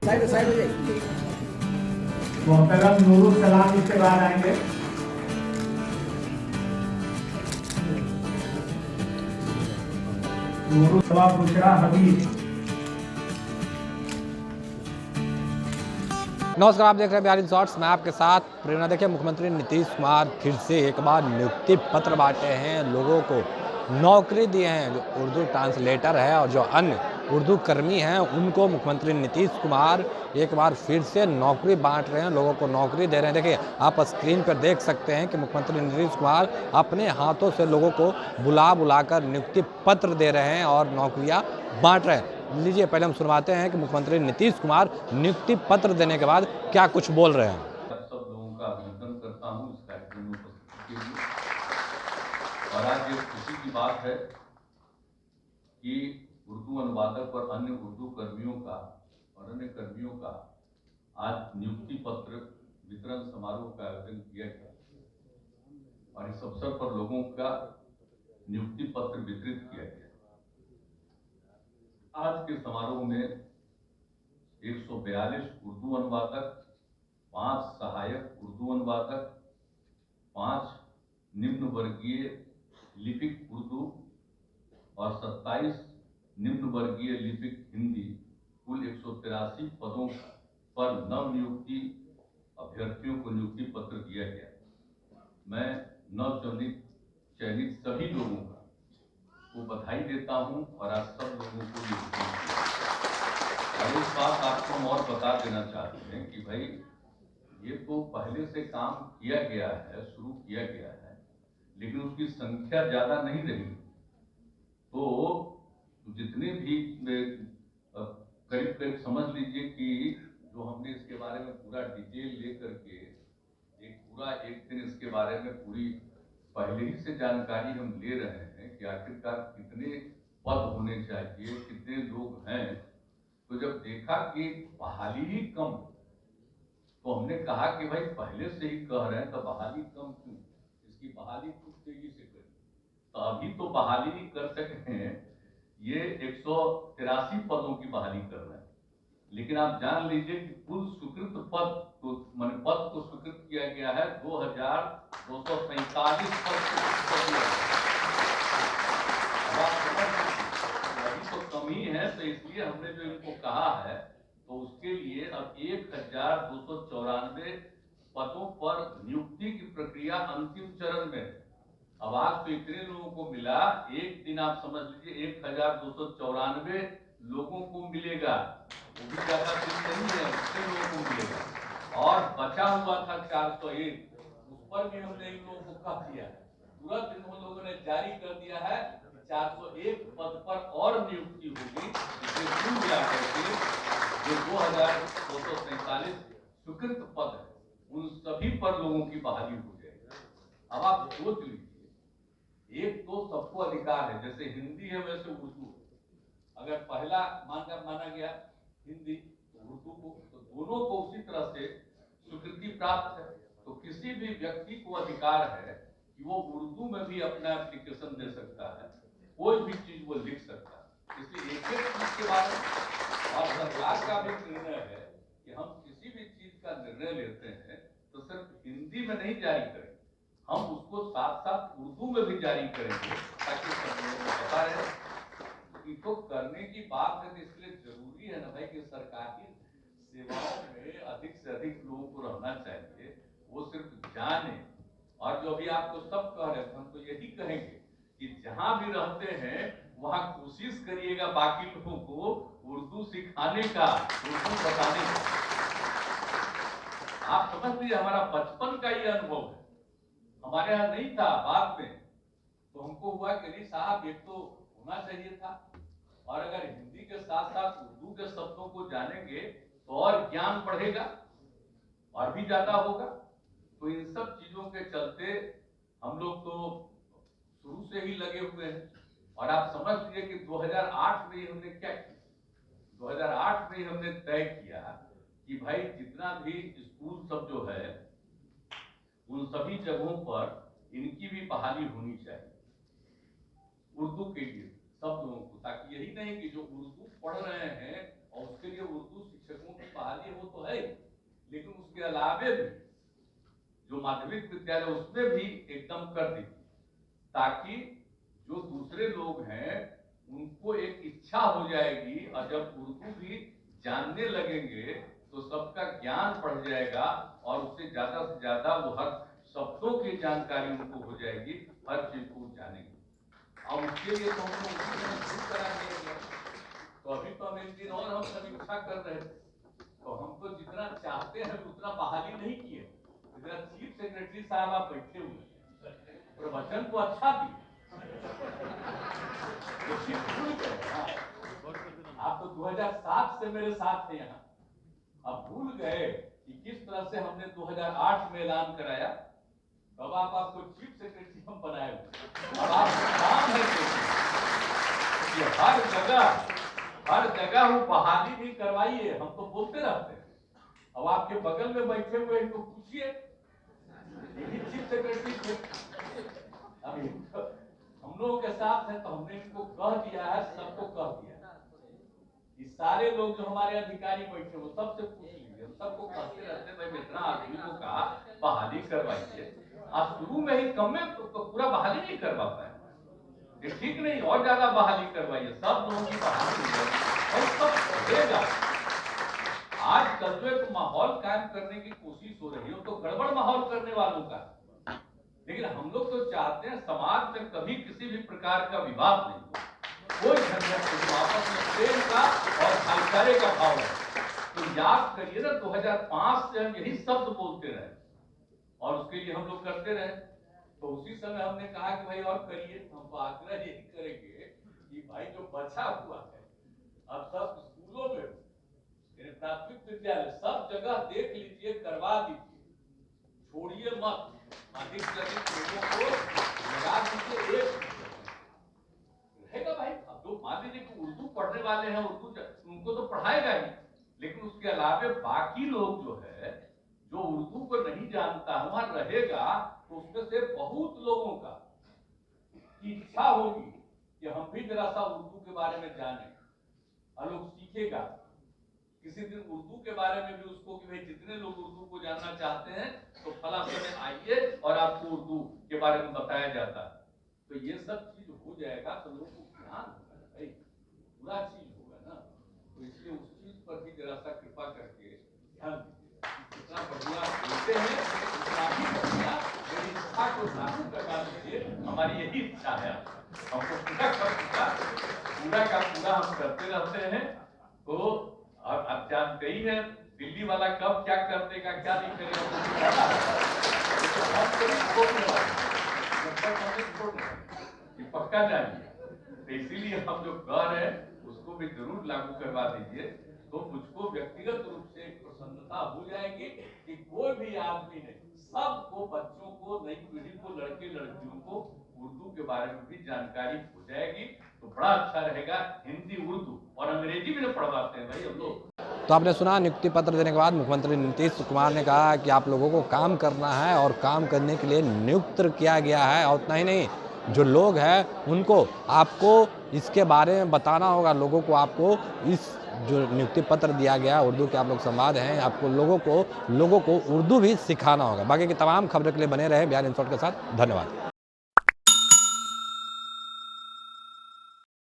Side हो जाइए। मोहतरम नूरुल सलाम इसके बाद आएंगे। नूरुल सलाम बुशरा हबीब। नमस्कार, आप देख रहे हैं बिहार इन शॉर्ट्स। मैं आपके साथ प्रेरणा। देखिए, मुख्यमंत्री नीतीश कुमार फिर से एक बार नियुक्ति पत्र बांटे हैं, लोगों को नौकरी दिए हैं। जो उर्दू ट्रांसलेटर है और जो अन्य उर्दू कर्मी हैं, उनको मुख्यमंत्री नीतीश कुमार एक बार फिर से नौकरी बांट रहे हैं, लोगों को नौकरी दे रहे हैं। देखिए, आप स्क्रीन पर देख सकते हैं कि मुख्यमंत्री नीतीश कुमार अपने हाथों से लोगों को बुलाकर नियुक्ति पत्र दे रहे हैं और नौकरियाँ बांट रहे हैं। लीजिए, पहले हम सुनवाते हैं कि मुख्यमंत्री नीतीश कुमार नियुक्ति पत्र देने के बाद क्या कुछ बोल रहे हैं। आप सब लोगों का अभिनंदन करता हूं इस कार्यक्रम में उपस्थिति के लिए। और आज ये खुशी की बात है कि उर्दू अनुवादक और अन्य उर्दू कर्मियों का और अन्य कर्मियों का आज नियुक्ति पत्र वितरण समारोह का आयोजन किया गया और इस अवसर पर लोगों का नियुक्ति पत्र वितरित किया गया। आज के समारोह में 142 उर्दू अनुवादक, 5 सहायक उर्दू अनुवादक, 5 निम्न वर्गीय लिपिक उर्दू और 27 निम्न वर्गीय लिपिक हिंदी, कुल 183 पदों पर नव नियुक्ति अभ्यर्थियों को नियुक्ति पत्र दिया गया। मैं नव चयनित सभी लोगों को बधाई देता हूं और आज सब लोगों को और इस बात आपको हम और बता देना चाहते हैं कि भाई ये तो पहले से काम किया गया है, शुरू किया गया है, लेकिन उसकी संख्या ज्यादा नहीं रही। तो जितने भी करीब समझ लीजिए कि जो हमने इसके बारे में पूरा डिटेल लेकर के एक दिन इसके बारे में पूरी पहले ही से जानकारी हम ले रहे हैं कि आखिरकार कितने पद होने चाहिए, कितने लोग हैं। तो जब देखा कि बहाली ही कम, तो हमने कहा कि भाई पहले से ही कह रहे हैं तो बहाली कम क्यों, इसकी बहाली कुछ तेजी से करें। तो अभी तो बहाली नहीं कर सकते हैं, ये 183 पदों की बहाली कर रहे हैं। लेकिन आप जान लीजिए कि कुल स्वीकृत पद को स्वीकृत किया गया है 2247 पद तो कम ही है। तो इसलिए हमने जो इनको कहा है तो उसके लिए अब 1294 पदों पर नियुक्ति की प्रक्रिया अंतिम चरण में। अब आज तो इतने लोगों को मिला, एक दिन आप समझ लीजिए 1294 लोगों को मिलेगा, वो भी ज्यादा दिन नहीं है, उतने लोगों को मिलेगा। और बचा हुआ था 401, उस पर भी हमने इन लोगों को कह दिया, तुरंत इन लोगों ने जारी कर दिया है 401 पद पर और नियुक्ति होगी। इसमें कुल मिलाकर के जो 2247 स्वीकृत पद है, उन सभी पर लोगों की बहाली हो जाएगी। अब आप सोच लीजिए, एक तो सबको अधिकार है, जैसे हिंदी है वैसे उर्दू है। अगर पहला माना गया हिंदी तो उर्दू को, तो दोनों को उसी तरह से स्वीकृति प्राप्त है। तो किसी भी व्यक्ति को अधिकार है कि वो उर्दू में भी अपना एप्लीकेशन दे सकता है, कोई भी चीज वो लिख सकता है। इसलिए एक एक चीज के बारे में और सरकार का भी निर्णय है कि हम किसी भी चीज का निर्णय लेते हैं तो सिर्फ हिंदी में नहीं जारी करें, हम उसको साथ साथ उर्दू में भी जारी करेंगे ताकि सब लोगों को पता रहे। इसको करने की बात है, इसलिए जरूरी है ना भाई कि सरकारी सेवाओं में अधिक से अधिक लोगों को रहना चाहिए, वो सिर्फ जाने। और जो भी आपको सब कह रहे थे, हम तो यही कहेंगे कि जहां भी रहते हैं वहां कोशिश करिएगा बाकी लोगों को उर्दू सिखाने का, उर्दू बताने का। आप समझ लीजिए हमारा बचपन का ये अनुभव है, हमारे यहाँ नहीं था, बाद में तो हमको हुआ कि नहीं साहब एक तो होना चाहिए था, और अगर हिंदी के साथ साथ उर्दू के शब्दों को जानेंगे तो और ज्ञान बढ़ेगा और भी ज्यादा होगा। तो इन सब चीजों के चलते हम लोग तो शुरू से ही लगे हुए हैं। और आप समझ लीजिए कि 2008 में हमने क्या किया, 2008 में हमने तय किया कि भाई जितना भी स्कूल सब जो है उन सभी जगहों पर इनकी भी बहाली होनी चाहिए उर्दू के लिए सब लोगों को, ताकि यही नहीं कि जो उर्दू पढ़ रहे हैं और उसके लिए उर्दू शिक्षकों की अलावे भी जो माध्यमिक विद्यालय उसमें भी एकदम कर दीजिए, ताकि जो दूसरे लोग हैं उनको एक इच्छा हो जाएगी, और जब उर्दू भी जानने लगेंगे तो सबका ज्ञान बढ़ जाएगा और उससे ज्यादा वो हर शब्दों की जानकारी उनको हो जाएगी, हर चीज को जानेंगे। और उसके लिए तो हमको उसी तरह शुरू करा दिया गया। तो अभी तो हम एक दिन और हम समीक्षा कर रहे थे, तो हम तो जितना चाहते हैं उतना बहाली नहीं किए। जितना चीफ सेक्रेटरी साहब आप बैठे हुए प्रवचन को अच्छा दिए, भूल गए। आप तो 2007 से मेरे साथ थे यहाँ, अब भूल गए कि किस तरह से हमने 2008 में ऐलान कराया। तब आपको चीफ सेक्रेटरी हम बनाए हुए। अब आपका काम है कि हर जगह वो बहाली भी करवाइए। हम तो बोलते रहते हैं, अब आपके बगल में बैठे हुए इनको पूछिए, यही चीफ सेक्रेटरी थे। हम लोगों के साथ है तो हमने इनको कह दिया है, सबको कह दिया। ये सारे लोग जो हमारे अधिकारी बैठे वो सबसे पूछ लीजिए, सबको कहते रहते भाई इतना आदमी को कहा बहाली करवाइए। आज शुरू में ही कम में तो पूरा बहाली नहीं करवा पाए, ये ठीक नहीं, और ज्यादा बहाली करवाइए, सब लोगों की बहाली और सब रहेगा। आज कल जो एक माहौल कायम करने की कोशिश हो रही है तो गड़बड़ माहौल करने वालों का, लेकिन हम लोग तो चाहते हैं समाज में कभी किसी भी प्रकार का विवाद नहीं हो, कोई झंझट नहीं, आपस में प्रेम का और भाईचारे का भाव है। तो याद करिए ना 2005 से हम यही शब्द बोलते रहे और उसके लिए हम लोग करते रहे। तो उसी समय हमने कहा कि भाई और करिए, हम तो आग्रह यही करेंगे कि भाई जो बचा हुआ है अब सब स्कूलों में, प्राथमिक विद्यालय सब जगह देख लीजिए, करवा दीजिए, छोड़िए मत, अधिक से अधिक लोगों को लगा दीजिए। एक रहेगा भाई, अब जो मान लीजिए कि उर्दू पढ़ने वाले हैं, उर्दू उनको तो पढ़ाएगा ही, लेकिन उसके अलावे बाकी लोग जो है जो उर्दू को नहीं जानता वहां रहेगा, तो उसमें से बहुत लोगों का इच्छा होगी कि हम भी जरा सा उर्दू के बारे में जाने, और लोग सीखेगा। किसी दिन उर्दू के बारे में भी उसको कि भाई जितने लोग उर्दू को जानना चाहते हैं तो फला समय आइए और आपको उर्दू के बारे में बताया जाता है। तो ये सब चीज हो जाएगा तो लोगों को ज्ञान होगा ना भाई, पूरा चीज होगा ना। तो इसलिए उस चीज पर भी जरा सा कृपा करके ध्यान दीजिए। जितना बढ़िया बोलते हैं उतना ही बढ़िया मेरी इच्छा को लागू करवा दीजिए, हमारी यही इच्छा है। हमको पूरा का पूरा हम करते रहते हैं। तो और अब जानते ही है दिल्ली वाला कब क्या कर देगा क्या नहीं करेगा, ये पक्का जानिए। तो इसीलिए हम जो कह रहे हैं उसको भी जरूर लागू करवा दीजिए, तो मुझको व्यक्तिगत रूप से एक प्रसन्नता हो जाएगी कि कोई भी आदमी है, सबको, बच्चों को, नई पीढ़ी को, लड़के लड़कियों को उर्दू के बारे में भी जानकारी हो जाएगी, तो बड़ा अच्छा रहेगा। हिंदी, उर्दू और अंग्रेजी भी तो पढ़वाते हैं भाई हम लोग। तो आपने सुना, नियुक्ति पत्र देने के बाद मुख्यमंत्री नीतीश कुमार ने कहा कि आप लोगों को काम करना है और काम करने के लिए नियुक्त किया गया है। और उतना ही नहीं, जो लोग हैं उनको आपको इसके बारे में बताना होगा, लोगों को आपको इस जो नियुक्ति पत्र दिया गया, उर्दू के आप लोग संवाद हैं, आपको लोगों को उर्दू भी सिखाना होगा। बाकी की तमाम खबरों के लिए बने रहे बिहार इन शॉर्ट के साथ। धन्यवाद।